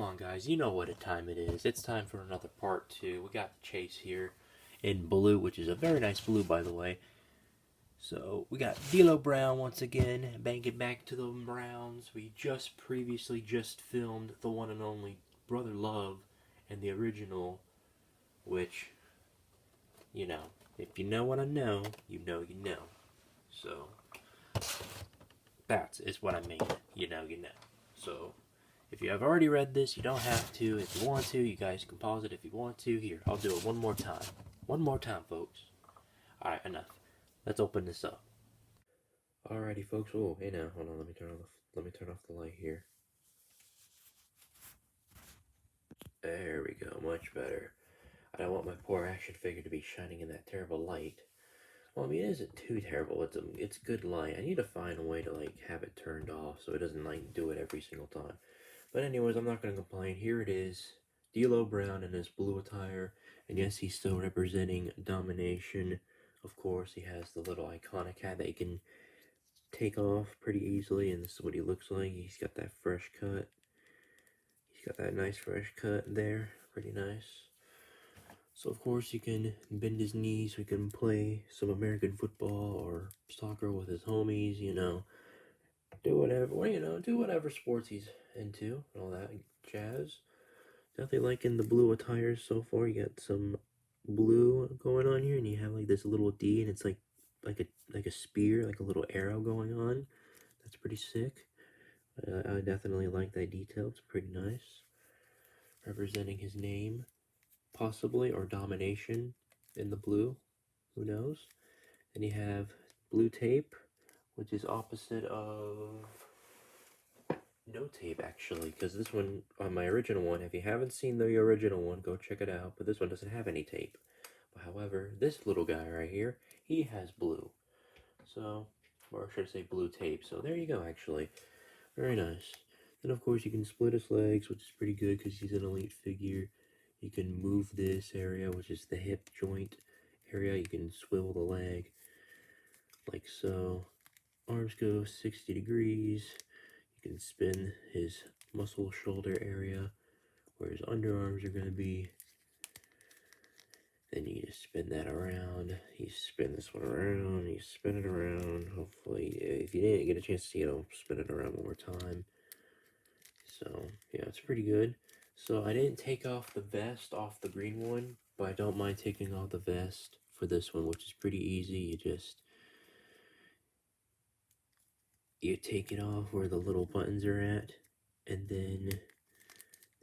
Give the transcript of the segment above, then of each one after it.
Come on, guys, you know what time it is. It's time for another part 2. We got Chase here in blue, which is a very nice blue, by the way. So, we got D'Lo Brown once again, banging back to the Browns. We previously filmed the one and only Brother Love and the original, which, you know, if you know what I know, you know you know. So, is what I mean. You know you know. So, if you have already read this, you don't have to. If you want to, you guys can pause it if you want to. Here, I'll do it one more time. One more time, folks. Alright, enough. Let's open this up. Alrighty, folks. Oh, hey now, hold on. Let me turn off the light here. There we go. Much better. I don't want my poor action figure to be shining in that terrible light. Well, I mean, it isn't too terrible. It's good light. I need to find a way to have it turned off so it doesn't do it every single time. But anyways, I'm not gonna complain. Here it is, D'Lo Brown in his blue attire, and yes, he's still representing domination. Of course, he has the little iconic hat that he can take off pretty easily, and this is what he looks like. He's got that fresh cut. He's got that nice fresh cut there, pretty nice. So of course, you can bend his knees. We can play some American football or soccer with his homies. Do whatever sports he's into and all that jazz. Definitely liking the blue attire so far. You got some blue going on here, and you have this little D, and it's like a spear, like a little arrow going on. That's pretty sick. I definitely like that detail. It's pretty nice. Representing his name, possibly, or domination in the blue. Who knows? Then you have blue tape, which is opposite of no tape, actually, because this one, on my original one, if you haven't seen the original one, go check it out, but this one doesn't have any tape. However, this little guy right here, he has blue. So, or should I say blue tape. So there you go, actually. Very nice. Then, of course, you can split his legs, which is pretty good because he's an elite figure. You can move this area, which is the hip joint area. You can swivel the leg, like so. Arms go 60 degrees. You can spin his muscle shoulder area where his underarms are going to be. Then you just spin that around. You spin this one around. You spin it around. Hopefully, if you didn't get a chance to see it, I'll spin it around one more time. So, yeah, it's pretty good. So, I didn't take off the vest off the green one, but I don't mind taking off the vest for this one, which is pretty easy. You take it off where the little buttons are at, and then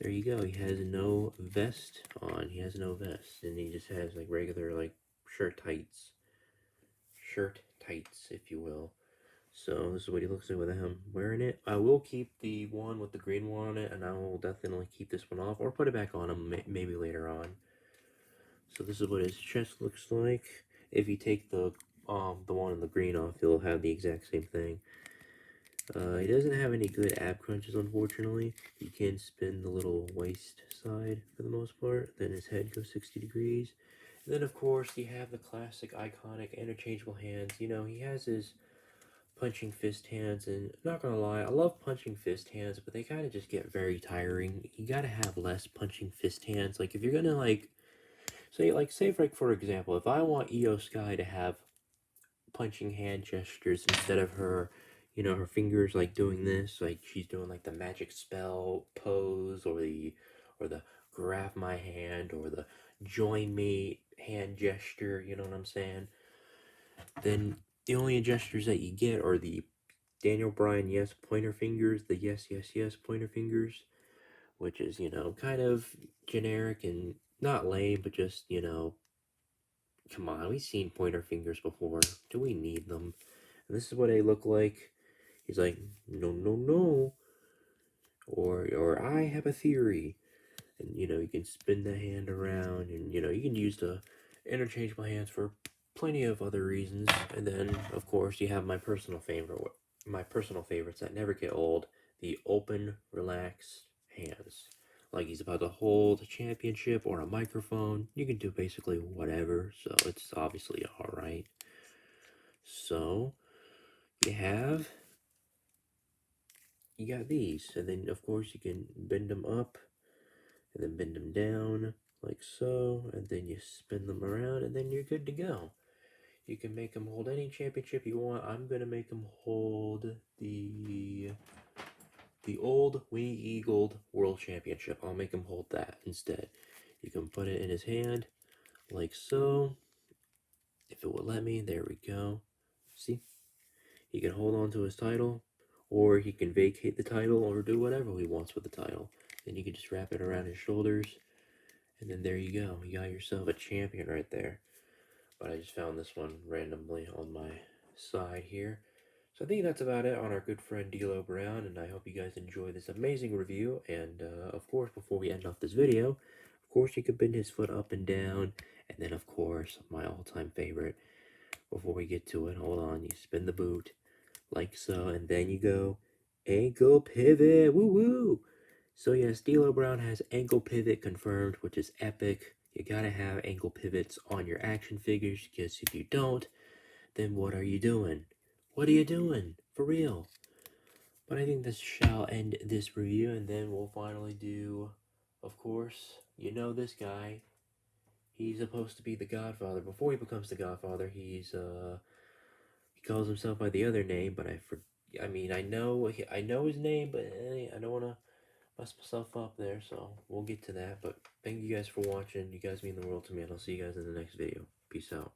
there you go. He has no vest on. He has no vest, and he just has regular shirt tights, if you will. So this is what he looks like with him wearing it. I will keep the one with the green one on it, and I will definitely keep this one off or put it back on him maybe later on. So this is what his chest looks like. If you take the one in the green off, you'll have the exact same thing. He doesn't have any good ab crunches, unfortunately. He can spin the little waist side for the most part. Then his head goes 60 degrees. And then, of course, you have the classic, iconic, interchangeable hands. He has his punching fist hands, and not gonna lie, I love punching fist hands, but they kind of just get very tiring. You gotta have less punching fist hands. If you're gonna, say, for example, if I want Io Sky to have punching hand gestures instead of her her fingers doing this, she's doing the magic spell pose, or the grab my hand, or the join me hand gesture, you know what I'm saying? Then the only gestures that you get are the Daniel Bryan yes pointer fingers, the yes pointer fingers, which is, kind of generic and not lame, but just, come on, we've seen pointer fingers before. Do we need them? And this is what they look like. He's like, no, no, no. Or I have a theory. And, you can spin the hand around, and, you can use the interchangeable hands for plenty of other reasons. And then, of course, you have my personal favorites that never get old, the open, relaxed hands. Like he's about to hold a championship or a microphone. You can do basically whatever, so it's obviously alright. So, you have you got these. And then, of course, you can bend them up and then bend them down like so. And then you spin them around and then you're good to go. You can make them hold any championship you want. I'm going to make them hold the old Wing Eagled World Championship. I'll make him hold that instead. You can put it in his hand like so. If it will let me, there we go. See? He can hold on to his title, or he can vacate the title, or do whatever he wants with the title. Then you can just wrap it around his shoulders, and then there you go. You got yourself a champion right there. But I just found this one randomly on my side here. So I think that's about it on our good friend D'Lo Brown, and I hope you guys enjoy this amazing review. And of course, before we end off this video, of course you can bend his foot up and down, and then of course my all-time favorite. Before we get to it, hold on, you spin the boot like so, and then you go ankle pivot. Woo woo! So yes, D'Lo Brown has ankle pivot confirmed, which is epic. You gotta have ankle pivots on your action figures, because if you don't, then what are you doing? What are you doing? For real. But I think this shall end this review, and then we'll finally do, of course, you know this guy. He's supposed to be the Godfather. Before he becomes the Godfather, he calls himself by the other name, but I know his name, but I don't want to mess myself up there, so we'll get to that. But thank you guys for watching. You guys mean the world to me, and I'll see you guys in the next video. Peace out.